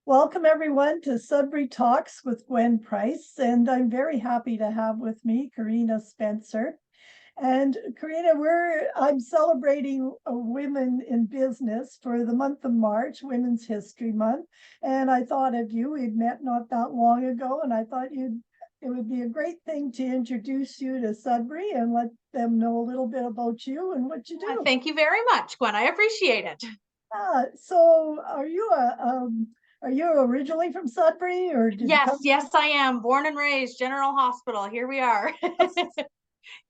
Welcome everyone to Sudbury Talks with Gwen Price, and I'm very happy to have with me Karryna Spencer. And Karryna, I'm celebrating women in business for the month of March, Women's History Month. And I thought of you. We'd met not that long ago, and I thought it would be a great thing to introduce you to Sudbury and let them know a little bit about you and what you do. Thank you very much, Gwen. I appreciate it. So are you originally from Sudbury, or did you Yes, come? yes, I am. Born and raised, General Hospital. Here we are.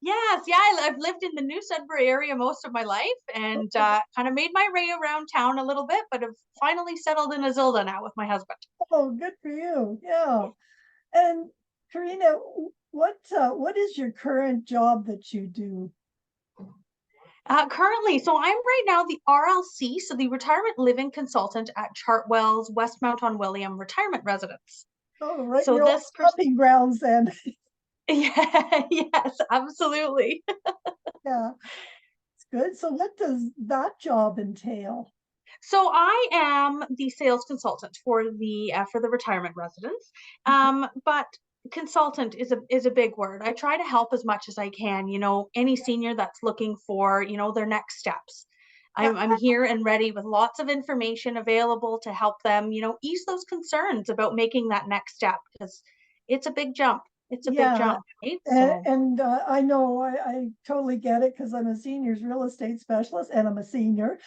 Yes, yeah, I've lived in the New Sudbury area most of my life and kind of made my way around town a little bit, but have finally settled in Azilda now with my husband. Oh, good for you. Yeah. And Karryna, what is your current job that you do? Currently, so I'm right now the RLC, so the retirement living consultant at Chartwell's Westmount on William Retirement Residence. Oh, right, So your old this person, stomping grounds then. yeah, yes, absolutely. Yeah, it's good. So what does that job entail? So I am the sales consultant for the retirement residence. But consultant is a big word. I try to help as much as I can, any senior that's looking for, their next steps. Yeah, I'm here and ready with lots of information available to help them, ease those concerns about making that next step because it's a big jump. It's a big yeah. jump, right? And, So and I know I totally get it because I'm a seniors real estate specialist and I'm a senior.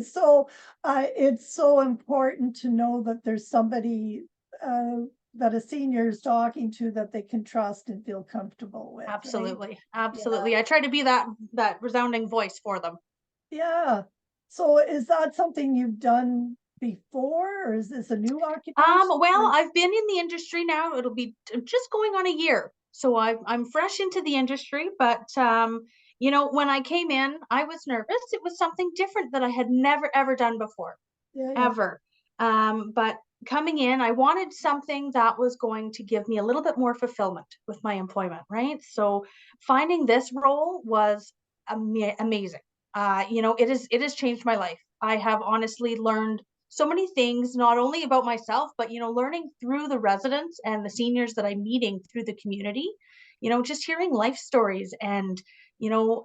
So it's so important to know that there's somebody uh, that a senior is talking to that they can trust and feel comfortable with, right? absolutely, Yeah. absolutely. I try to be that resounding voice for them. Yeah. So is that something you've done before, or is this a new occupation? Well, I've been in the industry now. It'll be just going on a year. So I'm fresh into the industry, but when I came in, I was nervous. It was something different that I had never ever done before, Yeah, yeah. ever. But coming in, I wanted something that was going to give me a little bit more fulfillment with my employment, right? So finding this role was amazing. It has changed my life. I have honestly learned so many things, not only about myself, but learning through the residents and the seniors that I'm meeting through the community. Just hearing life stories and you know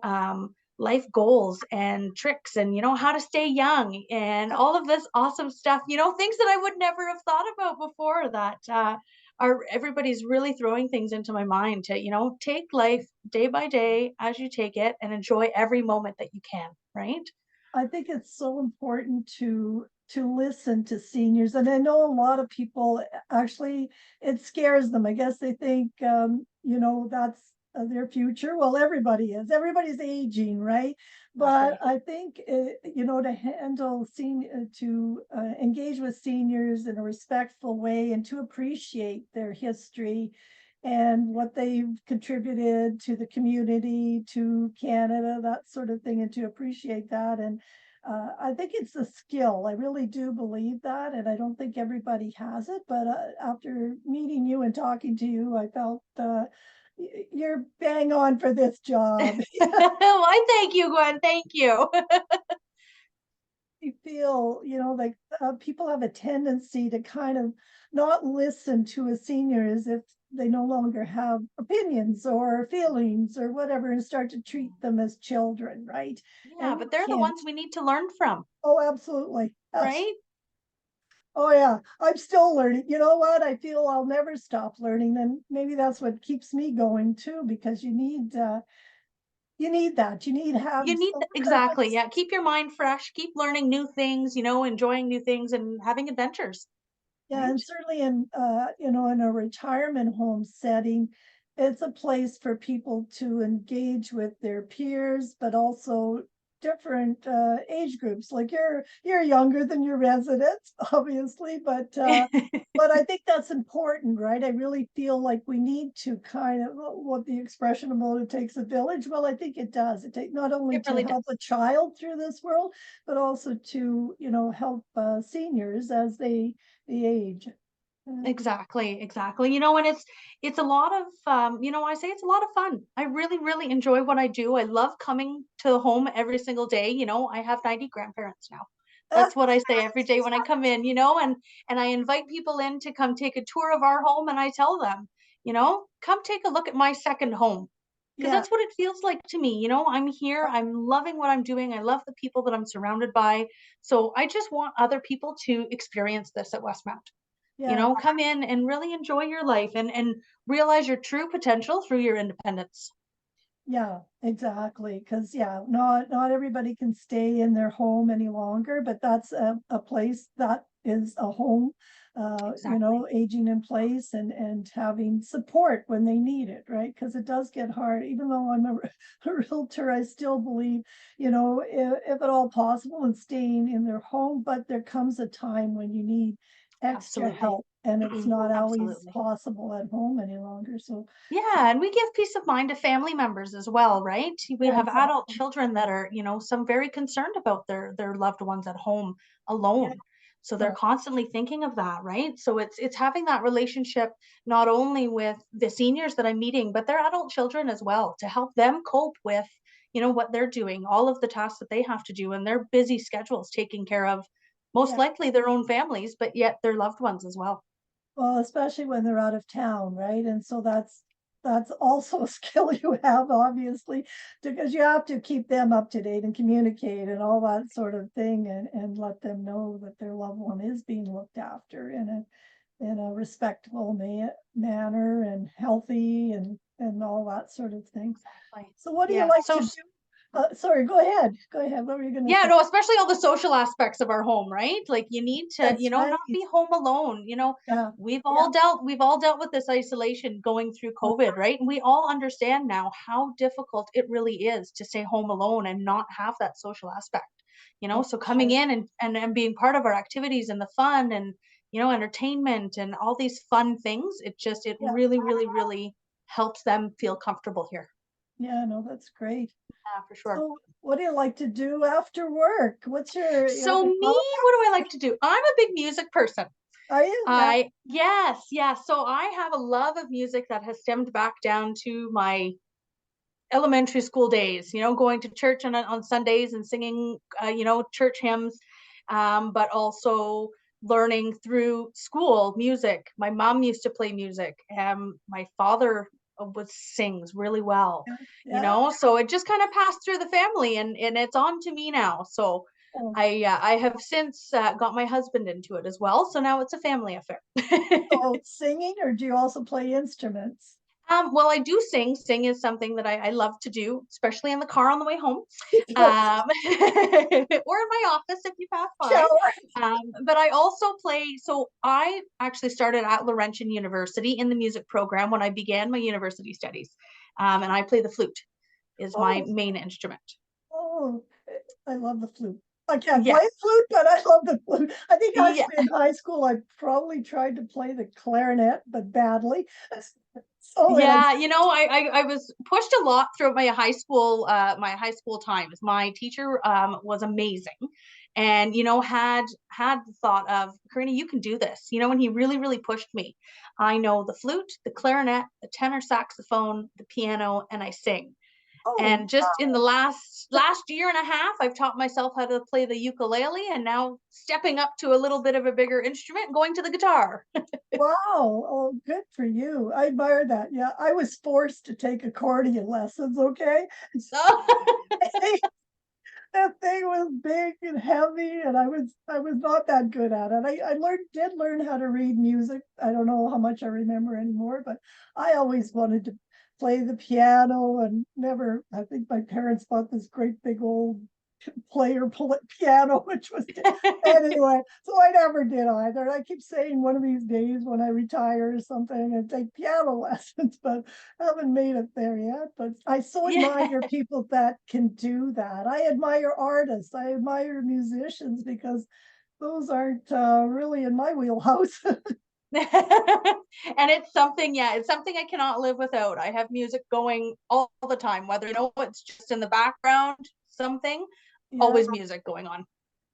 life goals and tricks and how to stay young and all of this awesome stuff, things that I would never have thought about before that are everybody's really throwing things into my mind to take life day by day as you take it and enjoy every moment that you can, right? I think it's so important to listen to seniors, and I know a lot of people actually it scares them. I guess they think that's their future. Well, everybody's aging, right? But Exactly. I think to handle to engage with seniors in a respectful way and to appreciate their history and what they've contributed to the community, to Canada, that sort of thing, and to appreciate that. And I think it's a skill. I really do believe that. And I don't think everybody has it. But after meeting you and talking to you, I felt you're bang on for this job. Well, I thank you, Gwen. Thank you. You feel, like people have a tendency to kind of not listen to a senior as if they no longer have opinions or feelings or whatever and start to treat them as children, right? Yeah, And we but they're the can't. ones we need to learn from, Oh, absolutely. Yes. right? Oh, yeah. I'm still learning. You know what? I feel I'll never stop learning. And maybe that's what keeps me going too, because you need that. You need to have You need some exactly. purpose. Yeah, keep your mind fresh, keep learning new things, enjoying new things and having adventures, Yeah, right? and certainly in a retirement home setting, it's a place for people to engage with their peers, but also different age groups. Like you're younger than your residents, obviously, but I think that's important, right? I really feel like we need to kind of what the expression about it takes a village. Well, I think it does. It takes not only It to really help does. a child through this world, but also to help seniors as they the age. Uh, Exactly, exactly. And it's a lot of I say it's a lot of fun. I really, really enjoy what I do. I love coming to home every single day. I have 90 grandparents now. That's what I say every day when I come in, and I invite people in to come take a tour of our home, and I tell them, come take a look at my second home. Because Yeah, that's what it feels like to me. I'm here, I'm loving what I'm doing. I love the people that I'm surrounded by. So I just want other people to experience this at Westmount. yeah. Come in and really enjoy your life and realize your true potential through your independence. Yeah, exactly. Because yeah, not everybody can stay in their home any longer, but that's a place that is a home. Exactly. Aging in place and having support when they need it, right? Because it does get hard. Even though I'm a realtor, I still believe, if at all possible, in staying in their home. But there comes a time when you need extra Absolutely. help, and it's not always Absolutely. possible at home any longer. So Yeah, and we give peace of mind to family members as well, right? We yeah, have adult exactly. children that are, some very concerned about their loved ones at home Yeah, alone. So they're right. constantly thinking of that, right? So it's having that relationship not only with the seniors that I'm meeting, but their adult children as well to help them cope with, what they're doing, all of the tasks that they have to do and their busy schedules taking care of most Yeah. likely their own families, but yet their loved ones as well. Well, especially when they're out of town, right? And so that's also a skill you have, obviously, because you have to keep them up to date and communicate and all that sort of thing, and let them know that their loved one is being looked after in a respectful manner and healthy and all that sort of thing. Exactly. So what do you Yeah. like So to do? Sorry, go ahead. Go ahead. What were you gonna yeah, say? no, especially all the social aspects of our home, right? Like you need to, That's not right. be home alone. Yeah. We've all dealt with this isolation going through Yeah. COVID, right? And we all understand now how difficult it really is to stay home alone and not have that social aspect. Oh, So for coming sure. in and being part of our activities and the fun and entertainment and all these fun things, it Yeah. really, really, really helps them feel comfortable here. Yeah, no, that's great. Yeah, for sure. So what do you like to do after work? You So like a me, hobby? what do I like to do? I'm a big music person. Are you? Yeah. I Yes, yes. So I have a love of music that has stemmed back down to my elementary school days, going to church on Sundays and singing, church hymns, but also learning through school music. My mom used to play music. My father was sings really well, Yeah. Yeah. so it just kind of passed through the family and it's on to me now. So Oh, I have since got my husband into it as well. So now it's a family affair. oh, singing, or do you also play instruments? Well, I do sing. Sing is something that I love to do, especially in the car on the way home, Yes. or in my office if you pass by. Shower. But I also play. So I actually started at Laurentian University in the music program when I began my university studies, and I play the flute is my Oh, main instrument. oh, I love the flute. I can't Yeah, play flute, but I love the flute. I think yeah. actually in high school I probably tried to play the clarinet, but badly. So and Yeah, I was pushed a lot throughout my high school times. My teacher was amazing and had the thought of, Karryna, you can do this. And he really, really pushed me. I know the flute, the clarinet, the tenor saxophone, the piano, and I sing. oh, And just in the last year and a half, I've taught myself how to play the ukulele and now stepping up to a little bit of a bigger instrument, going to the guitar. wow. Oh, good for you. I admire that. Yeah, I was forced to take accordion lessons, okay? That thing was big and heavy, and I was not that good at it. I did learn how to read music. I don't know how much I remember anymore, but I always wanted to play the piano and never. I think my parents bought this great big old piano, which was anyway. So I never did either. I keep saying one of these days when I retire or something and take piano lessons, but I haven't made it there yet. But I so Yeah. admire people that can do that. I admire artists. I admire musicians because those aren't really in my wheelhouse. And it's something I cannot live without. I have music going all the time, whether it's just in the background, something, Yeah. always music going on.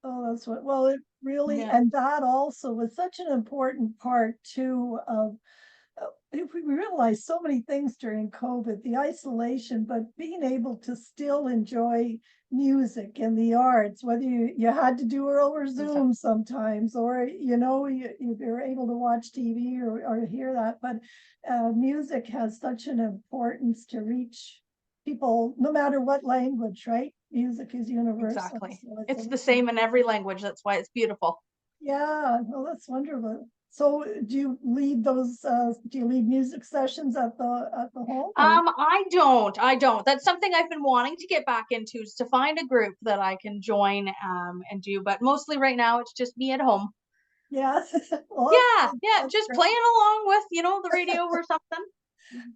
Oh, that's what. Well, it really, Yeah. and that also was such an important part too of if we realized so many things during COVID, the isolation, but being able to still enjoy music and the arts, whether you had to do it over Zoom sometimes, or you were able to watch TV or hear that. But music has such an importance to reach people, no matter what language, right? Music is universal. Exactly. So It's the same in every language. That's why it's beautiful. yeah, well, that's wonderful. So do you lead music sessions at the home? Or? I don't. That's something I've been wanting to get back into, is to find a group that I can join and do, but mostly right now it's just me at home. Yeah. Well, Yeah, yeah, that's just great. playing along with, the radio or something.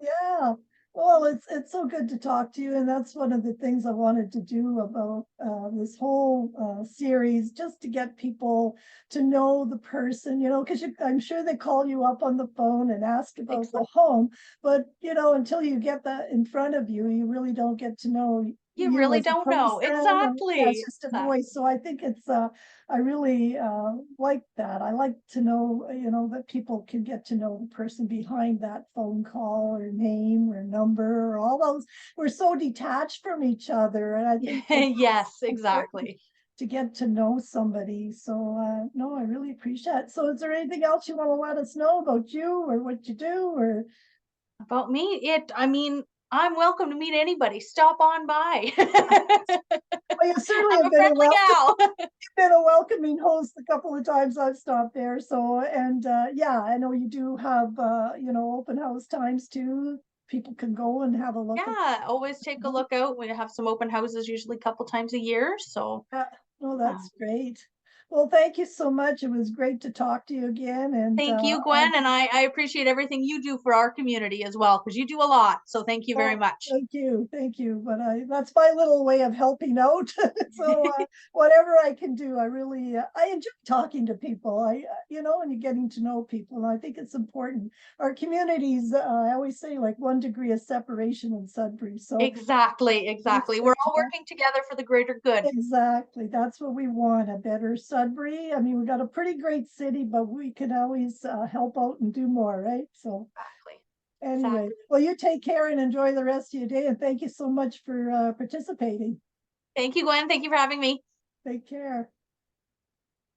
Yeah. Well, it's so good to talk to you, and that's one of the things I wanted to do about this whole series, just to get people to know the person, because I'm sure they call you up on the phone and ask about the Exactly. home, but until you get that in front of you, you really don't get to know You you really as a don't know. person. And yeah, it's Exactly. just a voice. Exactly. So I think it's I really like that. I like to know, that people can get to know the person behind that phone call or name or number or all those. We're so detached from each other. And I think that Yes, that's important exactly. to get to know somebody. So, no, I really appreciate it. So is there anything else you want to let us know about you or what you do or? About me, I mean, I'm welcome to meet anybody. Stop on by. Well, you certainly I'm have a friendly gal. been a welcoming host a couple of times I've stopped there. So, and yeah, I know you do have, open house times too. People can go and have a look at. Yeah, always take a look out. We have some open houses usually a couple times a year. So, Yeah. Oh, uh, that's great. Well, thank you so much. It was great to talk to you again. And thank you, Gwen. And I appreciate everything you do for our community as well, because you do a lot. So, thank you very oh, much. thank you, thank you. But that's my little way of helping out. So whatever I can do, I really I enjoy talking to people. And you're getting to know people, and I think it's important. Our communities, I always say, like 1 degree of separation in Sudbury. So Exactly, exactly. We're all working together for the greater good. exactly, that's what we want, a better Sudbury. I mean, we got a pretty great city, but we can always help out and do more, right? So. Exactly. Anyway, Exactly. well, you take care and enjoy the rest of your day. And thank you so much for participating. Thank you, Gwen. Thank you for having me. Take care.